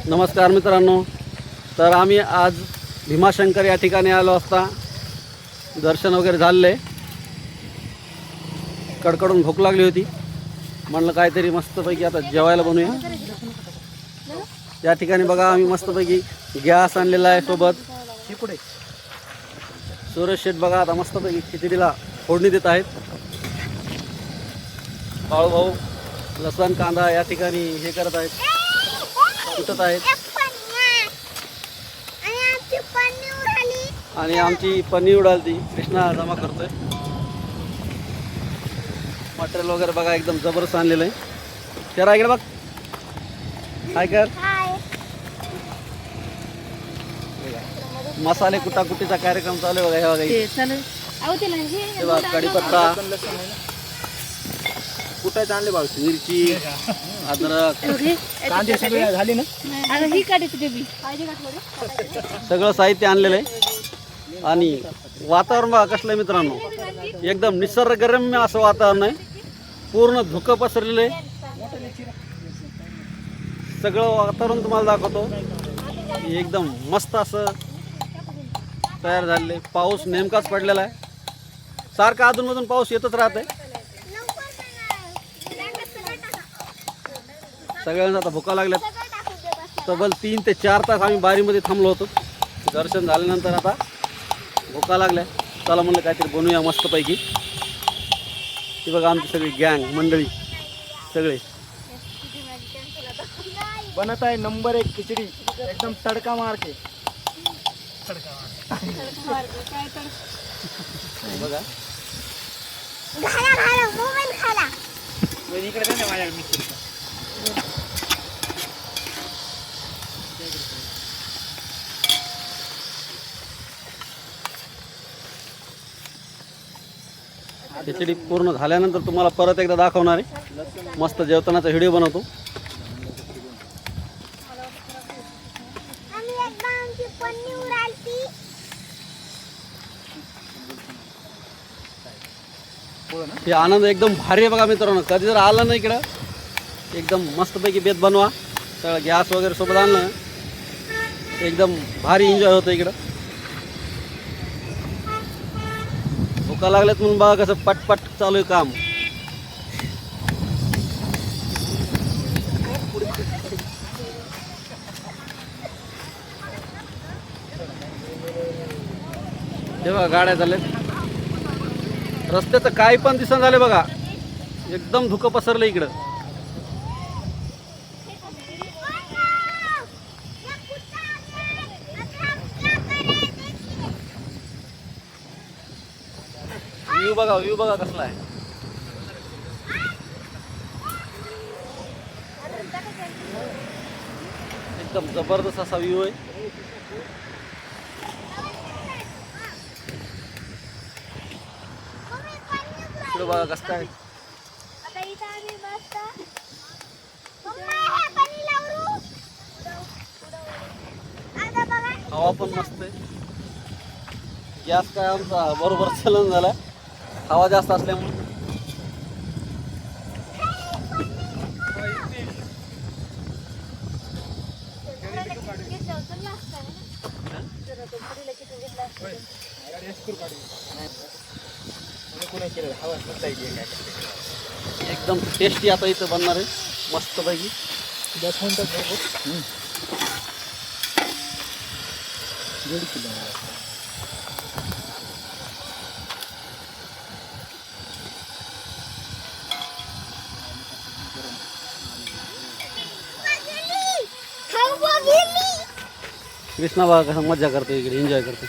नमस्कार मित्रांनो, तर आम्ही आज भीमाशंकर या ठिकाणी आलो असता दर्शन वगैरे झाले. कडकडून भूक लागली होती, म्हणलं काहीतरी मस्तपैकी आता जेवायला बनवूया. या ठिकाणी बघा आम्ही मस्तपैकी गॅस आणलेला आहे सोबत. पुढे सुरेश शेठ बघा आता मस्तपैकी खिचडीला फोडणी देत आहेत. भाऊ लसण कांदा या ठिकाणी हे करत आहेत, कुटत आहेत. आणि आमची पन्नी उडाली, कृष्णा जमा करतोय. मटेरियल वगैरे बघा एकदम जबरदस्त आणलेलं आहे. चला इकडे बघ, काय कर. मसाले कुटाकुटीचा कार्यक्रम चालू आहे बघा. हे बघा कढीपत्ता कुटायचं आणले बघा, मिरची, अद्रक, कांदे सगळे झाले ना, सगळं साहित्य आणलेलं आहे. आणि वातावरण बघा कसलं आहे मित्रांनो, एकदम निसर्गरम्य असं वातावरण आहे. पूर्ण धुकं पसरलेलं आहे. सगळं वातावरण तुम्हाला दाखवतो. एकदम मस्त असं तयार झालेलं आहे. पाऊस नेमकाच पडलेला आहे. सारखा अधूनमधून पाऊस येतच राहत आहे. सगळ्यांना आता भुका लागल्यात. तब्बल 3 ते 4 तास आम्ही बारीमध्ये थांबलो होतो. दर्शन झाल्यानंतर आता भुका लागल्या. चला म्हणलं काहीतरी बनवूया मस्तपैकी. ती बघा आमची सगळी गँग मंडळी सगळे बनत आहे. नंबर 1 खिचडी एकदम तडका मार के. बघा इकडे काय माझ्या मिस्त्री खिचडी पूर्ण झाल्यानंतर तुम्हाला परत एकदा दाखवणार आहे. मस्त जेवतानाचा व्हिडिओ बनवतो. हे आनंद एकदम भारी आहे बघा मित्रांनो. कधी जर आलं ना इकडं एकदम मस्तपैकी बेत बनवा. सगळं गॅस वगैरे सोबत आणलं एकदम भारी एन्जॉय होतं इकडं. भुका लागल्यात म्हणून बघा कसं पटपट चालू आहे काम. तेव्हा गाड्या चालल्यात. रस्त्याचं काही पण दिसन झाले बघा. एकदम धुकं पसरलं इकडं. व्ह्यू बघा कसला आहे. एकदम जबरदस्त असा व्ह्यू आहे. इकडे बघा कसं काय. हवा पण मस्त आहे. गॅस काय आमचा बरोबर चलन झाला, हवा जास्त असल्यामुळे. एकदम टेस्टी आता इथं बनणार आहे मस्तपैकी. 10 मिनिटात कृष्णा बघा कसं मजा करतो इकडे, एन्जॉय करतो.